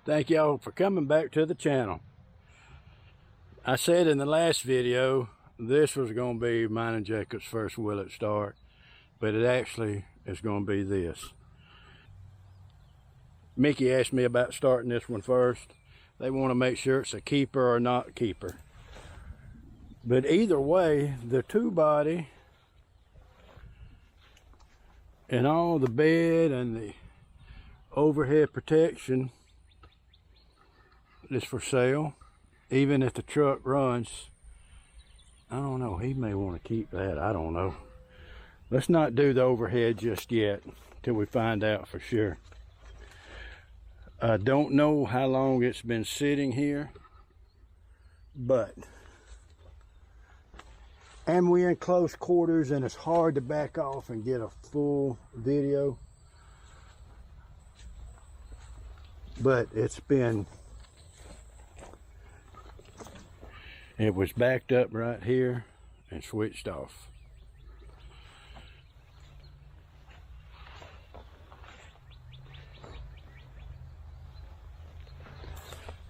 Thank y'all for coming back to the channel. I said in the last video this was going to be mine and Jacob's first Willet start, but it actually is going to be this. Mickey asked me about starting this one first. They want to make sure it's a keeper or not keeper. But either way, the two body and all the bed and the overhead protection is for sale. Even if the truck runs, I don't know, he may want to keep that, I don't know. Let's not do the overhead just yet till we find out for sure. I don't know how long it's been sitting here, and we're in close quarters and it's hard to back off and get a full video. But it was backed up right here and switched off.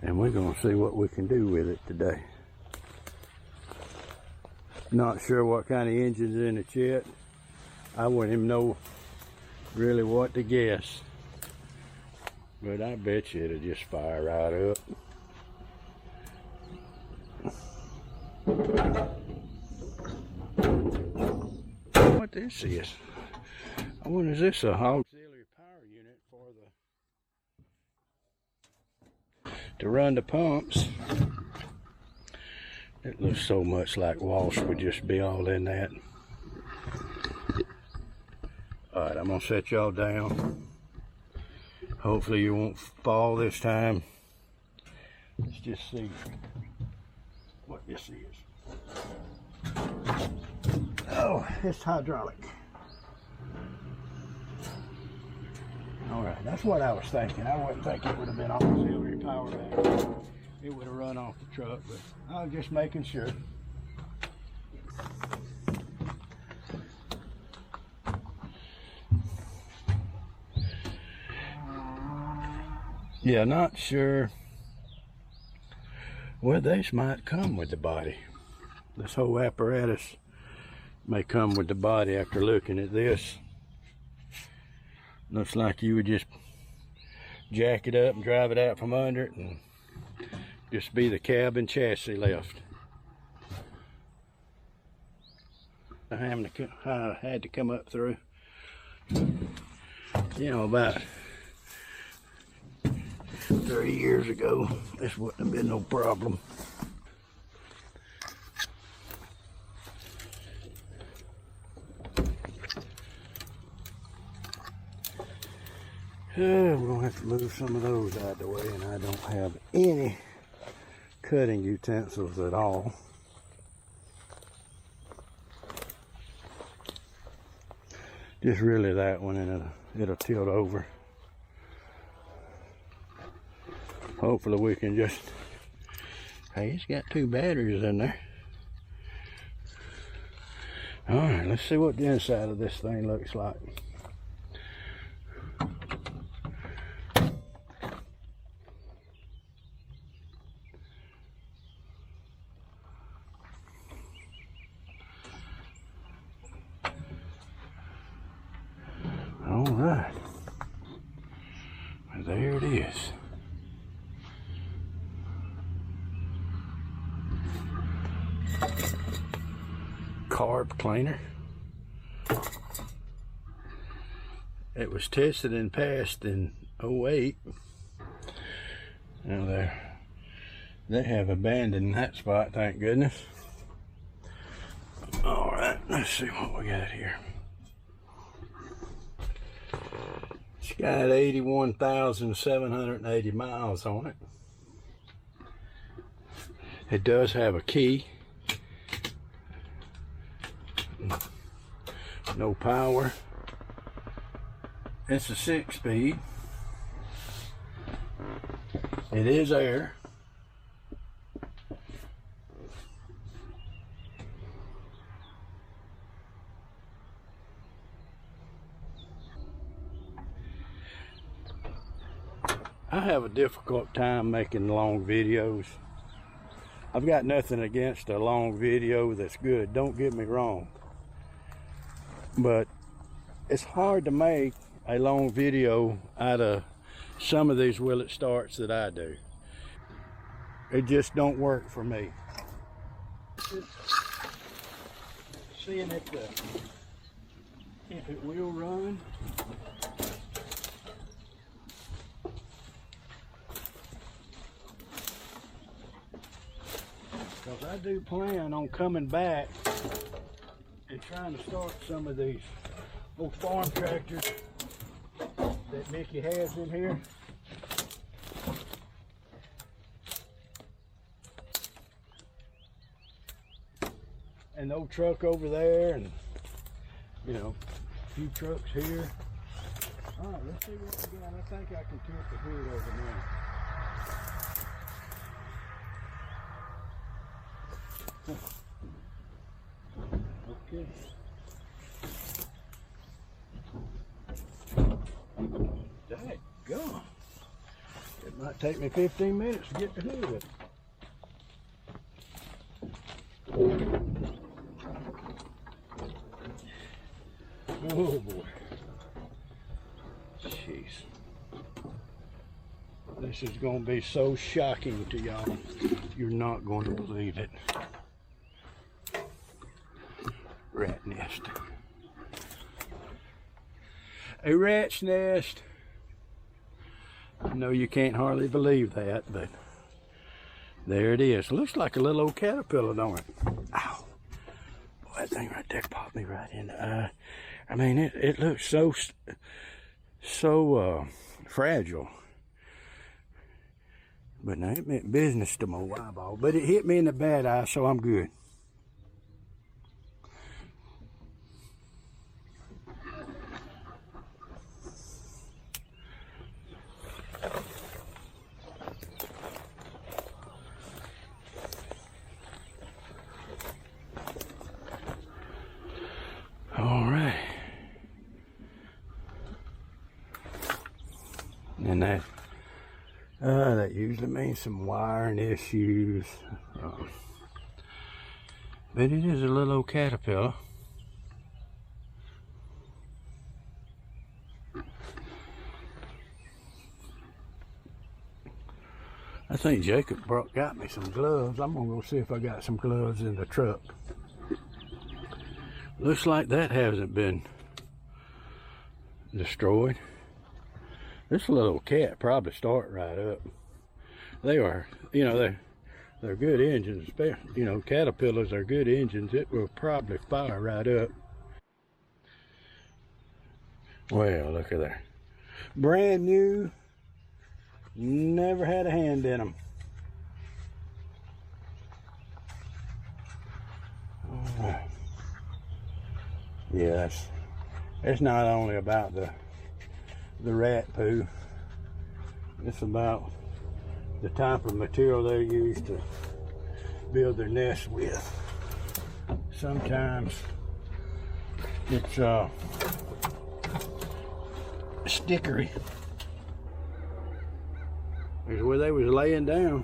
And we're going to see what we can do with it today. Not sure what kind of engine's in it yet. I wouldn't even know really what to guess. But I bet you it'll just fire right up. What this is? I wonder, is this a auxiliary power unit for to run the pumps? It looks so much like Walsh would just be all in that. Alright, I'm gonna set y'all down. Hopefully you won't fall this time. Let's just see what this is. Oh, it's hydraulic. Alright, that's what I was thinking. I wouldn't think it would have been auxiliary power back. It would have run off the truck, but I was just making sure. Yeah, not sure. Well, these might come with the body. This whole apparatus may come with the body after looking at this. Looks like you would just jack it up and drive it out from under it and just be the cab and chassis left. I had to come up through, you know, about 30 years ago. This wouldn't have been no problem. We're gonna have to move some of those out of the way, and I don't have any cutting utensils at all. Just really that one, and it'll tilt over. Hopefully we can just, hey, it's got two batteries in there. All right, let's see what the inside of this thing looks like. All right, there it is. Carb cleaner. It was tested and passed in 08. Now they have abandoned that spot, thank goodness. All right, let's see what we got here. It's got 81,780 miles on it. It does have a key. No power. It's a 6-speed. It is air. have a difficult time making long videos. I've got nothing against a long video that's good, don't get me wrong. But it's hard to make a long video out of some of these will it starts that I do. It just don't work for me. Seeing if it will run. Because I do plan on coming back and trying to start some of these old farm tractors that Mickey has in here. And the old truck over there, and you know, a few trucks here. All right, let's see what we got. I think I can tilt the hood over now. Okay. Daggone. It might take me 15 minutes to get the hood up. Oh boy. Jeez. This is going to be so shocking to y'all. You're not going to believe it. Rat nest. A rat's nest. I know you can't hardly believe that, but there it is. Looks like a little old caterpillar, don't it? Ow. Boy, that thing right there popped me right in the eye. I mean, it looks so fragile. But now it meant business to my eyeball. But it hit me in the bad eye, so I'm good. All right. And that usually means some wiring issues. But it is a little old caterpillar. I think Jacob got me some gloves. I'm gonna go see if I got some gloves in the truck. Looks like that hasn't been destroyed. This little cat probably start right up. They are, you know, they're good engines. You know, caterpillars are good engines. It will probably fire right up. Well, look at that. Brand new. Never had a hand in them. Yeah, it's not only about the rat poo. It's about the type of material they use to build their nest with. Sometimes it's stickery. Here's where they was laying down.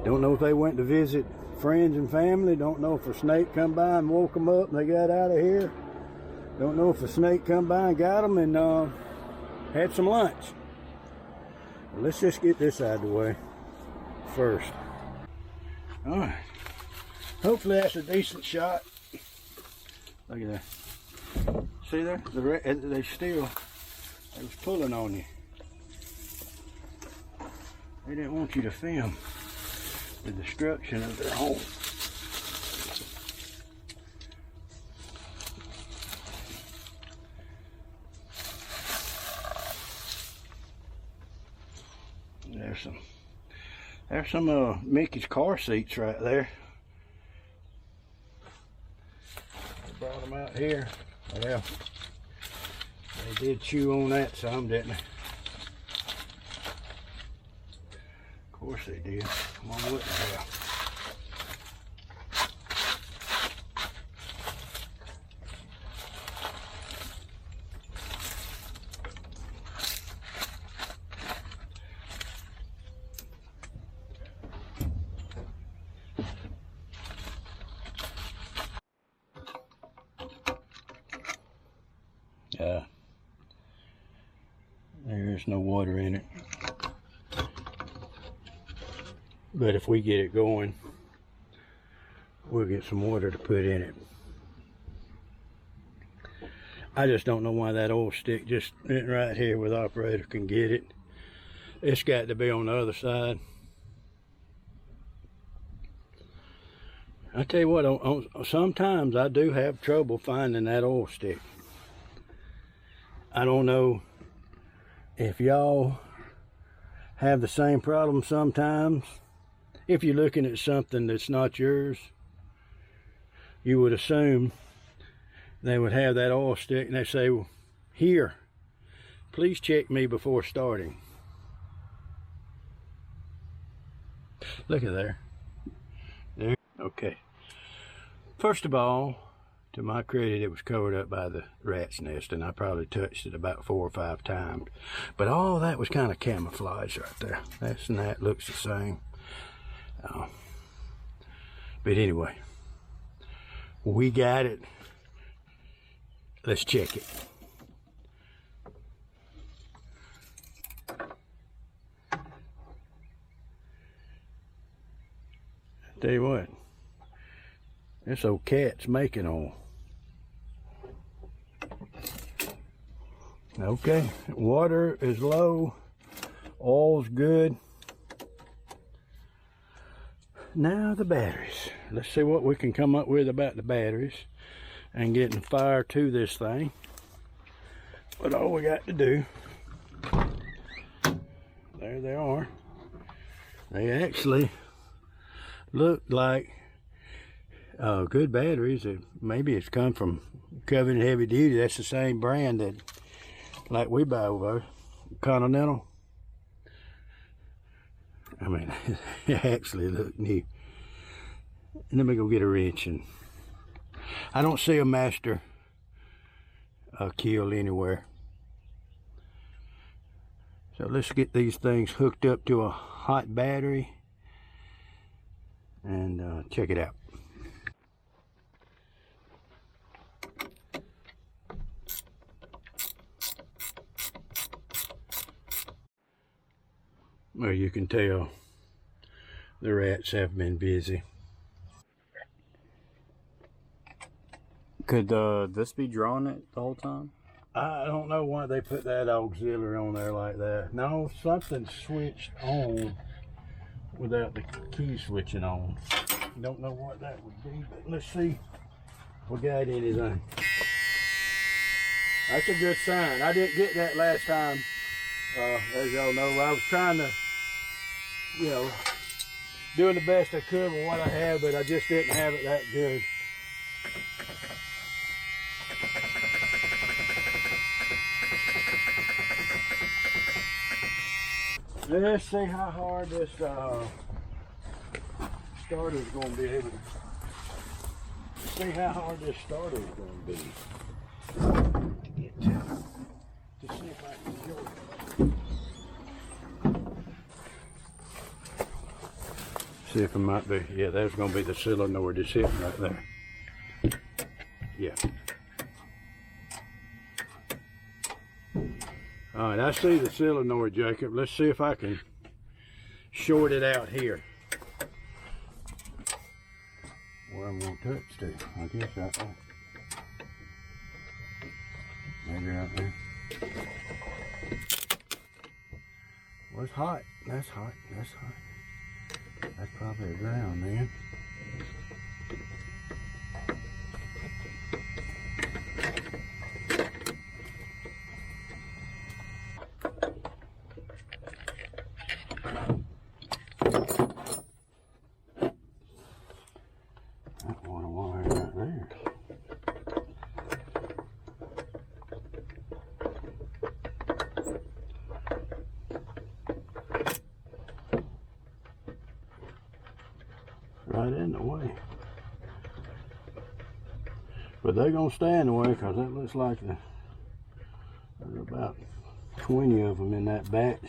Don't know if they went to visit friends and family. Don't know if a snake come by and woke them up and they got out of here. Don't know if a snake come by and got them and had some lunch. Well, let's just get this out of the way first. All right. Hopefully that's a decent shot. Look at that. See there? They was pulling on you. They didn't want you to film the destruction of their home. There's some of Mickey's car seats right there. They brought them out here. Well, they did chew on that some, didn't they? Of course they did. Come on, what the hell? There's no water in it. But if we get it going, we'll get some water to put in it. I just don't know why that oil stick just went right here where the operator can get it. It's got to be on the other side. I tell you what, sometimes I do have trouble finding that oil stick. I don't know if y'all have the same problem sometimes. If you're looking at something that's not yours, you would assume they would have that oil stick and they say, well, here, please check me before starting. Look at there. Okay. First of all, to my credit, it was covered up by the rat's nest, and I probably touched it about 4 or 5 times. But all that was kind of camouflage right there. That's and that looks the same. But anyway, we got it. Let's check it. Tell you what, this old cat's making oil. Okay, water is low, oil's good. Now the batteries. Let's see what we can come up with about the batteries and getting fire to this thing. But all we got to do, there they are. They actually look like good batteries. Maybe it's come from Covenant Heavy Duty. That's the same brand that like we buy over Continental. I mean, it actually look new. Let me go get a wrench. And I don't see a master keel anywhere. So let's get these things hooked up to a hot battery and check it out. Well, you can tell the rats have been busy. Could this be drawing it the whole time? I don't know why they put that auxiliary on there like that. No, something switched on without the key switching on. Don't know what that would be, but let's see if we got anything. That's a good sign. I didn't get that last time. As y'all know, I was trying to, you know, doing the best I could with what I had, but I just didn't have it that good. Let's see how hard this starter is going to be able to. See how hard this starter is going to be to get to see if I can show it. See if it might be. Yeah, there's going to be the solenoid that's sitting right there. Yeah. All right, I see the solenoid, Jacob. Let's see if I can short it out here. Where I'm going to touch to. I guess right there. Maybe right there. Well, it's hot. That's hot. That's hot. That's probably a ground, man. Right in the way. But they're gonna stay in the way because that looks like there's about 20 of them in that batch.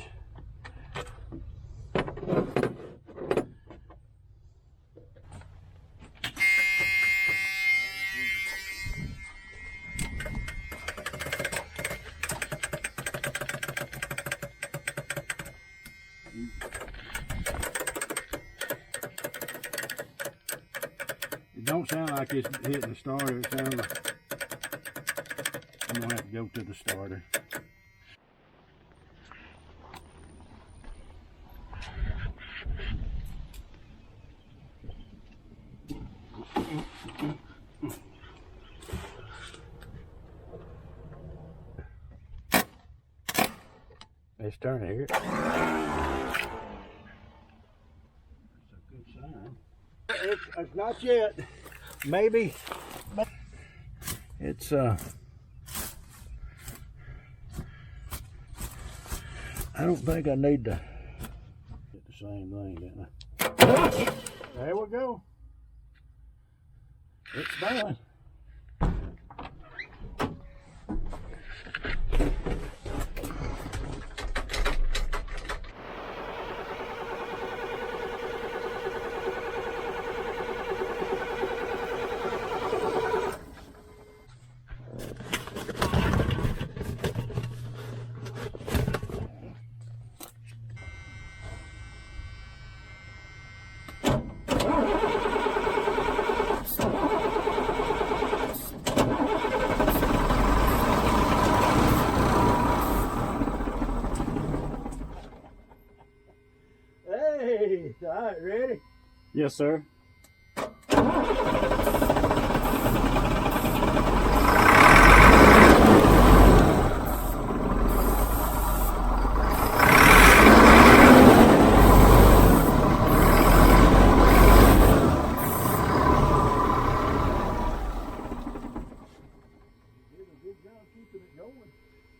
don't sound like it's hitting the starter. It sounds like I'm gonna have to go to the starter. It's turning here. That's a good sign. It's not yet. Maybe. It's I don't think I need to get the same thing, didn't I? There we go. It's done. Hey, all right, ready? Yes, sir.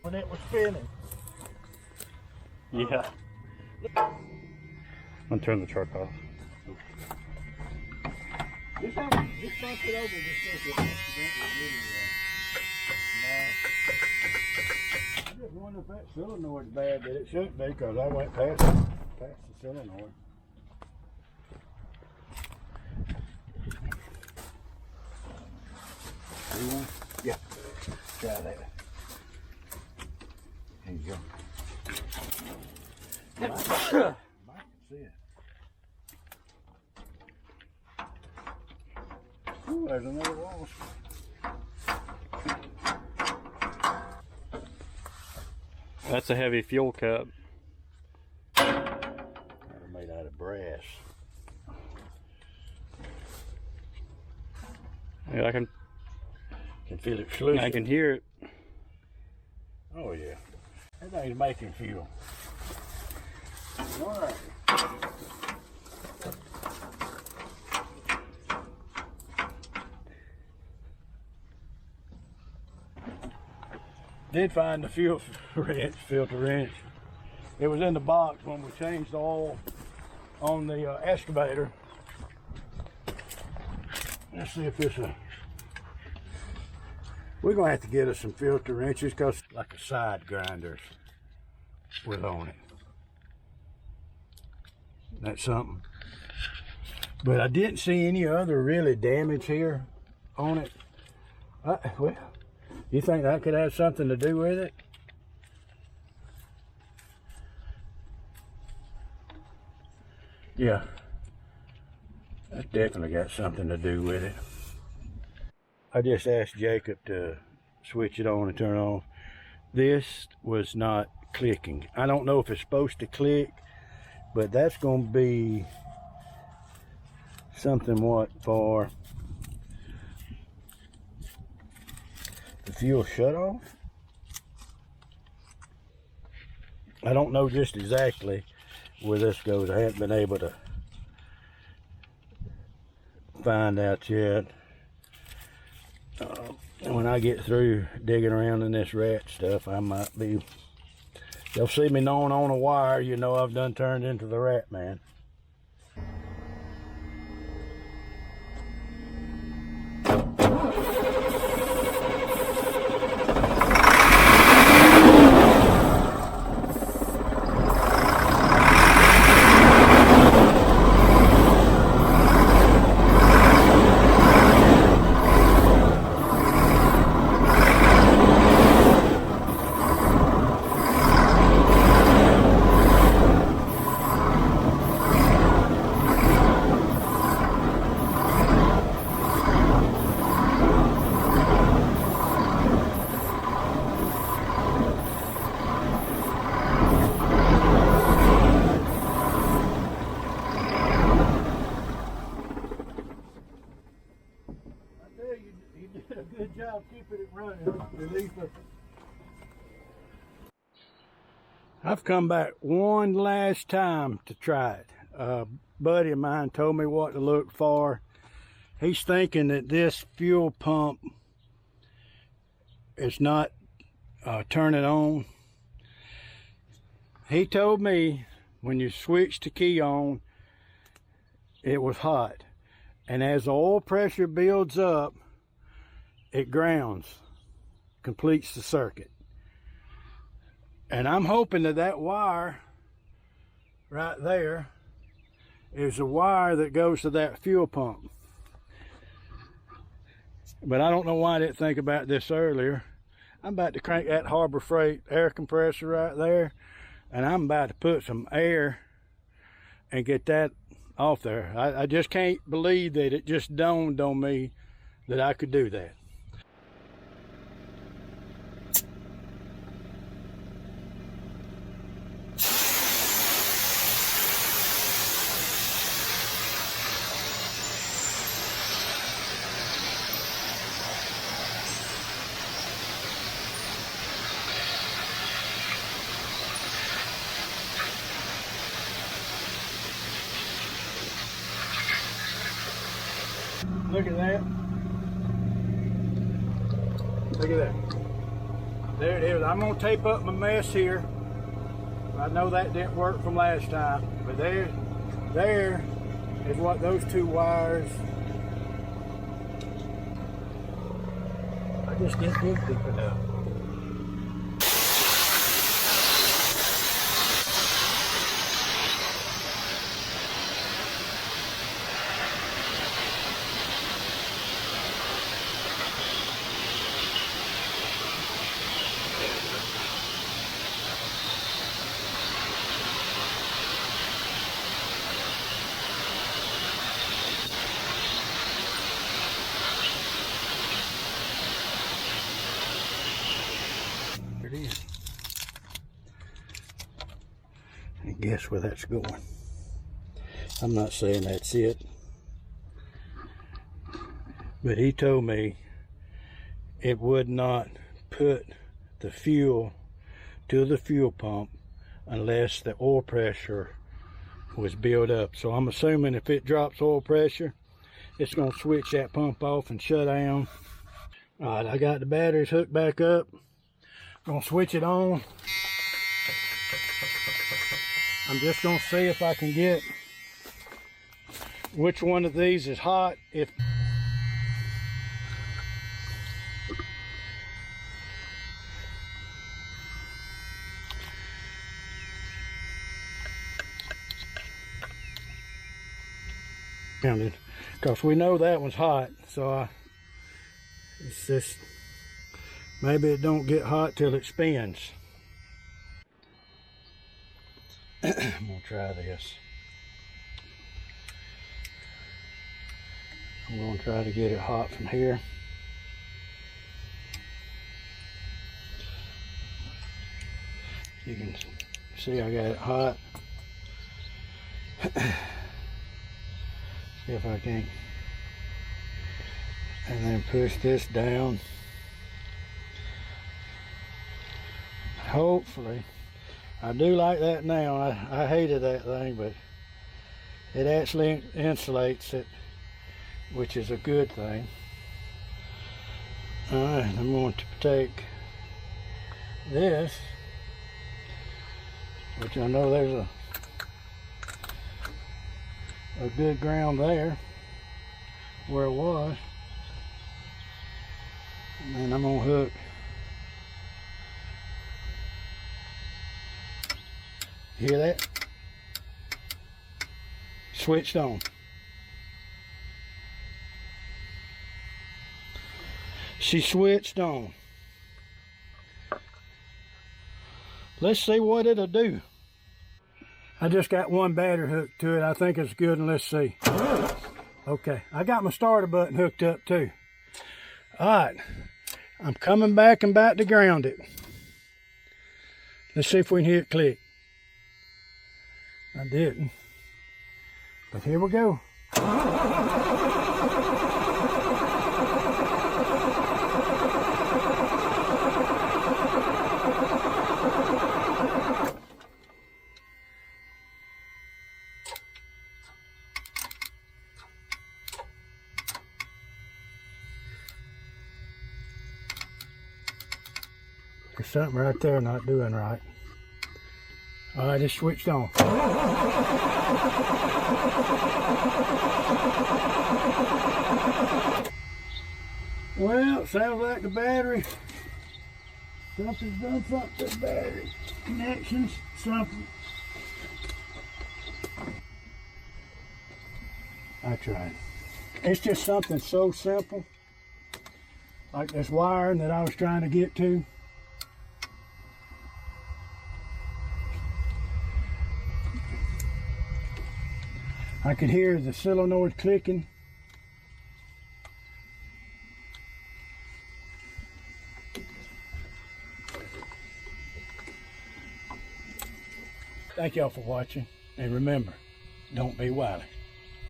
When it was spinning. Yeah. I'm gonna turn the truck off. Just bump it over just so it I just wonder if that solenoid's bad, but it shouldn't be because I went past the solenoid. You want? Yeah. Try that. There you go. I can see it. Ooh, there's another wasp. That's a heavy fuel cup. They're made out of brass. Yeah, I can Feel it sluicing. I can hear it. Oh yeah. That thing's making fuel. All right. Did find the fuel wrench, filter wrench. It was in the box when we changed the oil on the excavator. Let's see if this we're gonna have to get us some filter wrenches because like a side grinders with on it. That's something. But I didn't see any other really damage here on it. Well, you think that could have something to do with it? Yeah, that's definitely got something to do with it. I just asked Jacob to switch it on and turn it on. This was not clicking. I don't know if it's supposed to click, but that's going to be something what for the fuel shut off. I don't know just exactly where this goes. I haven't been able to find out yet. When I get through digging around in this rat stuff, I might be, you'll see me gnawing on a wire, you know I've done turned into the rat man. running. Release the... I've come back one last time to try it. A buddy of mine told me what to look for. He's thinking that this fuel pump is not turning on. He told me when you switch the key on, it was hot. And as the oil pressure builds up, it grounds, completes the circuit. And I'm hoping that that wire right there is the wire that goes to that fuel pump. But I don't know why I didn't think about this earlier. I'm about to crank that Harbor Freight air compressor right there, and I'm about to put some air and get that off there. I just can't believe that it just dawned on me that I could do that. Look at that. Look at that. There it is. I'm going to tape up my mess here. I know that didn't work from last time, but there is what those two wires. I just didn't dig deep enough. It is. And guess where that's going. I'm not saying that's it, but he told me it would not put the fuel to the fuel pump unless the oil pressure was built up. So I'm assuming if it drops oil pressure, it's going to switch that pump off and shut down. All right, I got the batteries hooked back up. Gonna switch it on. I'm just gonna see if I can get which one of these is hot. If because we know that one's hot, so it's just maybe it don't get hot till it spins. I'm gonna try this. I'm gonna try to get it hot from here. You can see I got it hot. See if I can. And then push this down. Hopefully, I do like that now. I hated that thing, but it actually insulates it, which is a good thing. All right, I'm going to take this, which I know there's a good ground there where it was, and then I'm gonna hook. Hear that? Switched on. She switched on. Let's see what it'll do. I just got one battery hooked to it. I think it's good, and let's see. Okay, I got my starter button hooked up too. All right, I'm coming back and about to ground it. Let's see if we can hear it click. I didn't, but here we go. Because something right there not doing right. All right, it's switched on. Well, sounds like the battery. Something's done something to the battery. Connections, something. I tried. It's just something so simple. Like this wiring that I was trying to get to. I could hear the solenoid clicking. Thank y'all for watching, and remember, don't be wily.